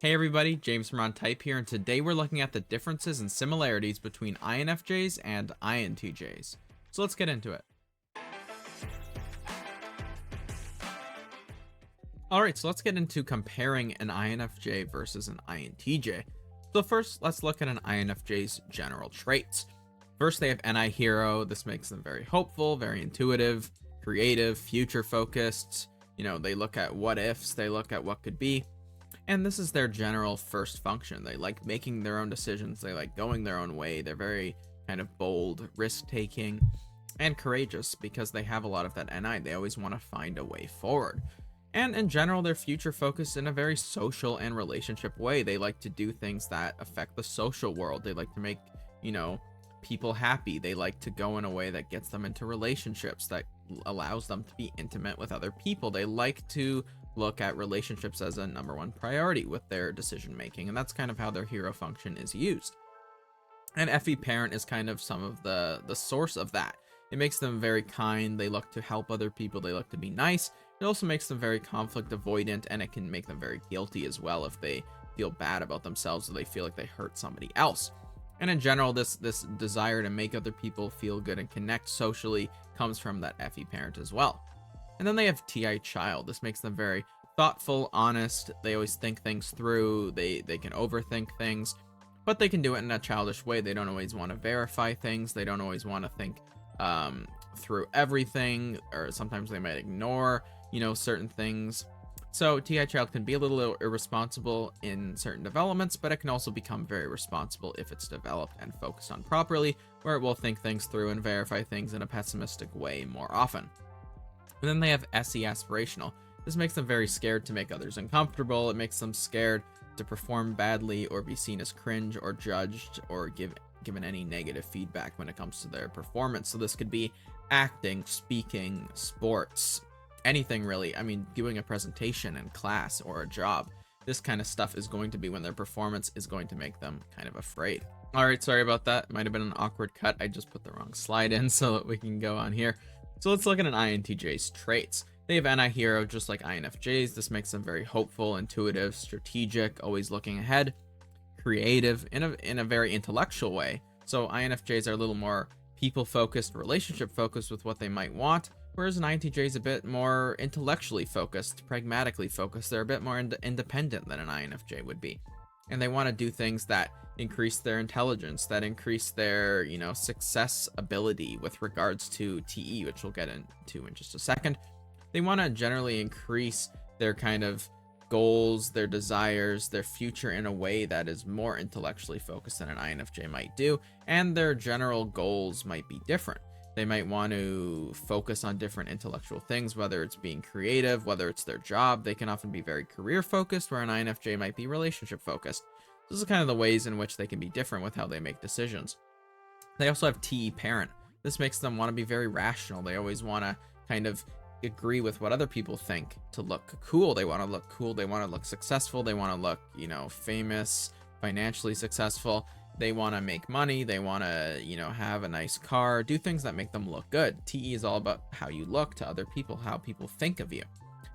Hey everybody, James from On Type here, and today we're looking at the differences and similarities between INFJs and INTJs. So let's get into it. Alright, so let's get into comparing an INFJ versus an INTJ. So first, let's look at an INFJ's general traits. First, they have NI Hero. This makes them very hopeful, very intuitive, creative, future focused. They look at what ifs, they look at what could be. And this is their general first function. They like making their own decisions. They like going their own way. They're very kind of bold, risk-taking, and courageous because they have a lot of that NI. They always want to find a way forward. And in general, they're future-focused in a very social and relationship way. They like to do things that affect the social world. They like to make, people happy. They like to go in a way that gets them into relationships, that allows them to be intimate with other people. They like to look at relationships as a #1 priority with their decision making, and that's kind of how their hero function is used. And FE parent is kind of some of the source of that. It makes them very kind. They look to help other people. They look to be nice. It also makes them very conflict avoidant, and it can make them very guilty as well if they feel bad about themselves or they feel like they hurt somebody else. And in general, this desire to make other people feel good and connect socially comes from that FE parent as well. And then they have TI child. This makes them very thoughtful, honest. They always think things through. They can overthink things, but they can do it in a childish way. They don't always want to verify things. They don't always want to think through everything, or sometimes they might ignore, certain things. So TI child can be a little irresponsible in certain developments, but it can also become very responsible if it's developed and focused on properly, where it will think things through and verify things in a pessimistic way more often. And then they have SE aspirational. This makes them very scared to make others uncomfortable. It makes them scared to perform badly or be seen as cringe or judged or given any negative feedback when it comes to their performance. So this could be acting, speaking, sports, anything really. I mean, doing a presentation in class or a job. This kind of stuff is going to be when their performance is going to make them kind of afraid. All right, sorry about that. It might have been an awkward cut. I just put the wrong slide in so that we can go on here. So let's look at an INTJ's traits. They have NI Hero just like INFJs. This makes them very hopeful, intuitive, strategic, always looking ahead, creative in a very intellectual way. So INFJs are a little more people-focused, relationship-focused with what they might want, whereas an INTJ is a bit more intellectually focused, pragmatically focused. They're a bit more independent than an INFJ would be. And they want to do things that increase their intelligence, that increase their, success ability with regards to TE, which we'll get into in just a second. They want to generally increase their kind of goals, their desires, their future in a way that is more intellectually focused than an INFJ might do, and their general goals might be different. They might want to focus on different intellectual things, whether it's being creative, whether it's their job. They can often be very career focused, where an INFJ might be relationship focused. This is kind of the ways in which they can be different with how they make decisions. They also have TE parent. This makes them want to be very rational. They always want to kind of agree with what other people think to look cool. They want to look cool. They want to look successful. They want to look, famous, financially successful. They want to make money. They want to, have a nice car, do things that make them look good. TE is all about how you look to other people, how people think of you.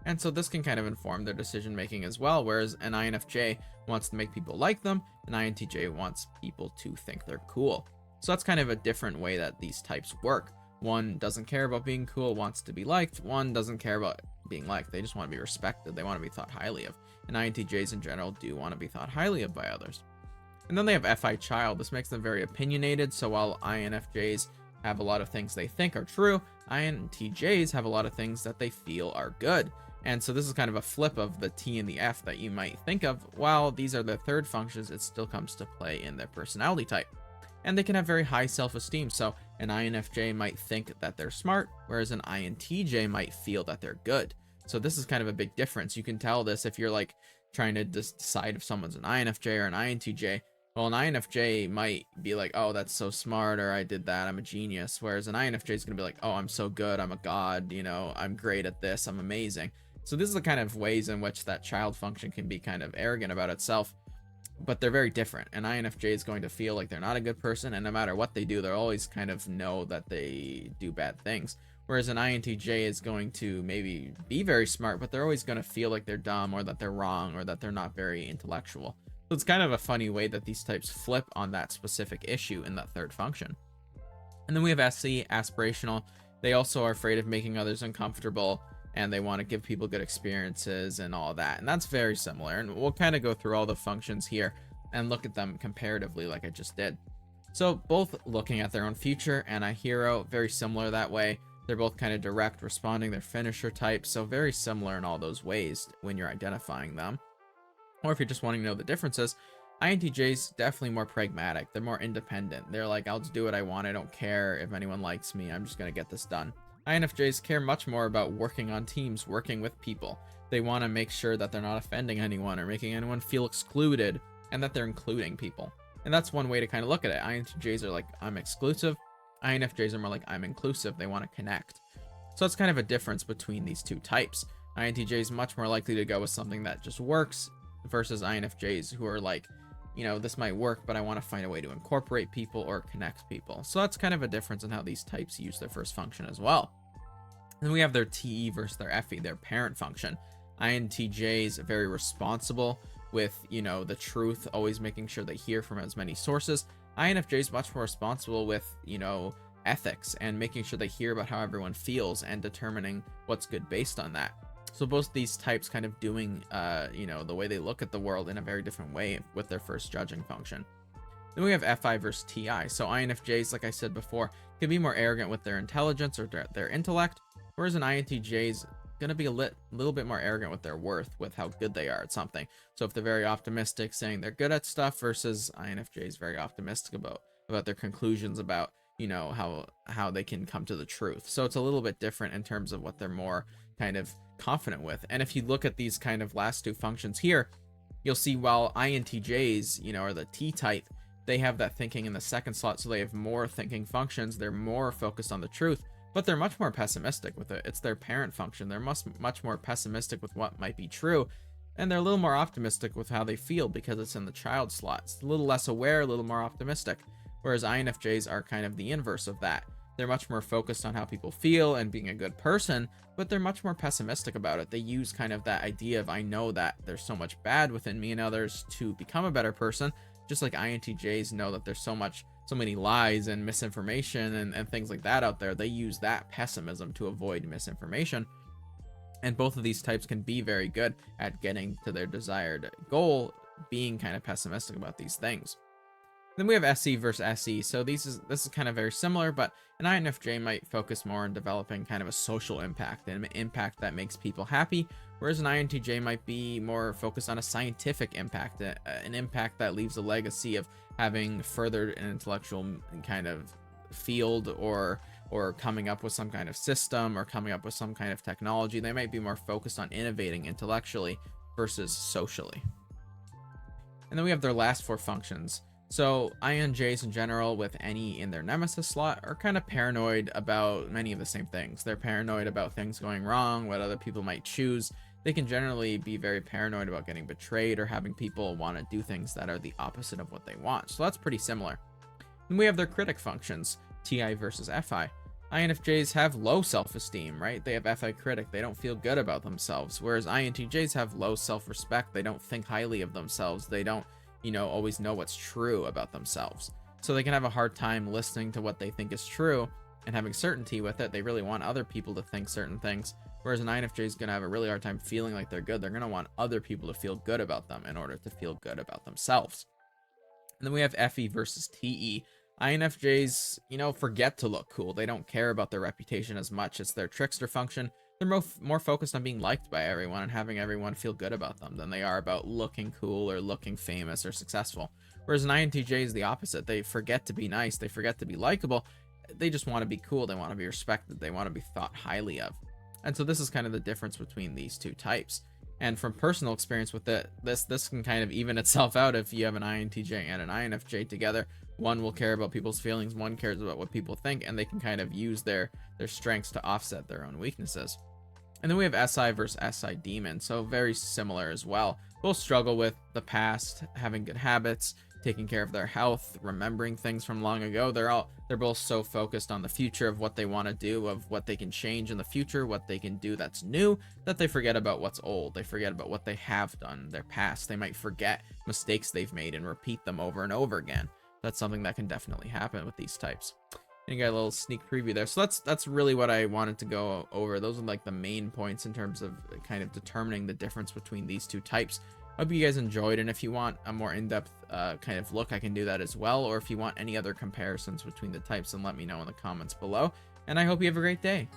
And so this can kind of inform their decision making as well, whereas an INFJ wants to make people like them, an INTJ wants people to think they're cool. So that's kind of a different way that these types work. One doesn't care about being cool, wants to be liked. One doesn't care about being liked. They just want to be respected. They want to be thought highly of. And INTJs in general do want to be thought highly of by others. And then they have FI child. This makes them very opinionated. So while INFJs have a lot of things they think are true, INTJs have a lot of things that they feel are good. And so this is kind of a flip of the T and the F that you might think of. While these are their third functions, it still comes to play in their personality type. And they can have very high self-esteem. So an INFJ might think that they're smart, whereas an INTJ might feel that they're good. So this is kind of a big difference. You can tell this if you're like trying to decide if someone's an INFJ or an INTJ. Well, an INFJ might be like, oh, that's so smart, or I did that, I'm a genius. Whereas an INFJ is going to be like, oh, I'm so good, I'm a god, I'm great at this, I'm amazing. So this is the kind of ways in which that child function can be kind of arrogant about itself, but they're very different. An INFJ is going to feel like they're not a good person, and no matter what they do, they'll always kind of know that they do bad things. whereas an INTJ is going to maybe be very smart, but they're always going to feel like they're dumb or that they're wrong or that they're not very intellectual. So it's kind of a funny way that these types flip on that specific issue in that third function. And then we have SC, aspirational. They also are afraid of making others uncomfortable, and they want to give people good experiences and all that. And that's very similar. And we'll kind of go through all the functions here and look at them comparatively like I just did. So both looking at their own future, and a hero, very similar that way. They're both kind of direct, responding, they're finisher types, so very similar in all those ways when you're identifying them. Or if you're just wanting to know the differences, INTJs definitely more pragmatic. They're more independent. They're like, I'll just do what I want. I don't care if anyone likes me. I'm just going to get this done. INFJs care much more about working on teams, working with people. They want to make sure that they're not offending anyone or making anyone feel excluded, and that they're including people. And that's one way to kind of look at it. INTJs are like, I'm exclusive. INFJs are more like, I'm inclusive. They want to connect. So it's kind of a difference between these two types. INTJs much more likely to go with something that just works versus INFJs who are like, you know, this might work, but I want to find a way to incorporate people or connect people. So that's kind of a difference in how these types use their first function as well. And then we have their TE versus their FE, their parent function. INTJs are very responsible with, you know, the truth, always making sure they hear from as many sources. INFJs much more responsible with, you know, ethics and making sure they hear about how everyone feels and determining what's good based on that. So both these types kind of doing, you know, the way they look at the world in a very different way with their first judging function. Then we have FI versus TI. So INFJs, like I said before, can be more arrogant with their intelligence or their intellect, whereas an INTJ is going to be a little bit more arrogant with their worth, with how good they are at something. So if they're very optimistic, saying they're good at stuff, versus INFJs very optimistic about their conclusions about, you know, how they can come to the truth. So it's a little bit different in terms of what they're more kind of confident with. And if you look at these kind of last two functions here, you'll see while INTJs, you know, are the T type, they have that thinking in the second slot, so they have more thinking functions. They're more focused on the truth, but they're much more pessimistic with it. It's their parent function. They're much more pessimistic with what might be true, and they're a little more optimistic with how they feel because it's in the child slot. It's a little less aware, a little more optimistic, whereas INFJs are kind of the inverse of that. They're much more focused on how people feel and being a good person, but they're much more pessimistic about it. They use kind of that idea of, I know that there's so much bad within me and others to become a better person, just like INTJs know that there's so many lies and misinformation and things like that out there. They use that pessimism to avoid misinformation. And both of these types can be very good at getting to their desired goal, being kind of pessimistic about these things. Then we have SE versus SE. So this is kind of very similar, but an INFJ might focus more on developing kind of a social impact, an impact that makes people happy, whereas an INTJ might be more focused on a scientific impact, an impact that leaves a legacy of having furthered an intellectual kind of field or coming up with some kind of system or coming up with some kind of technology. They might be more focused on innovating intellectually versus socially. And then we have their last four functions. So INJs in general, with any in their Nemesis slot, are kind of paranoid about many of the same things. They're paranoid about things going wrong, what other people might choose. They can generally be very paranoid about getting betrayed or having people want to do things that are the opposite of what they want. So that's pretty similar. Then we have their critic functions, TI versus FI. INFJs have low self-esteem, right? They have FI critic. They don't feel good about themselves, whereas INTJs have low self-respect. They don't think highly of themselves. They don't, you know, always know what's true about themselves. So they can have a hard time listening to what they think is true and having certainty with it. They really want other people to think certain things, whereas an INFJ is going to have a really hard time feeling like they're good. They're going to want other people to feel good about them in order to feel good about themselves. And then we have FE versus TE. INFJs, you know, forget to look cool. They don't care about their reputation as much. It's their trickster function. They're more focused on being liked by everyone and having everyone feel good about them than they are about looking cool or looking famous or successful. Whereas an INTJ is the opposite. They forget to be nice. They forget to be likable. They just want to be cool. They want to be respected. They want to be thought highly of. And so this is kind of the difference between these two types. And from personal experience with it, this can kind of even itself out if you have an INTJ and an INFJ together. One will care about people's feelings, one cares about what people think, and they can kind of use their strengths to offset their own weaknesses. And then we have SI versus SI demon, so very similar as well. Both struggle with the past, having good habits, taking care of their health, remembering things from long ago. They're both so focused on the future of what they want to do, of what they can change in the future, what they can do that's new, that they forget about what's old. They forget about what they have done, their past. They might forget mistakes they've made and repeat them over and over again. That's something that can definitely happen with these types. And you got a little sneak preview there. So that's really what I wanted to go over. Those are like the main points in terms of kind of determining the difference between these two types. Hope you guys enjoyed, and if you want a more in-depth kind of look, I can do that as well. Or if you want any other comparisons between the types, then let me know in the comments below. And I hope you have a great day.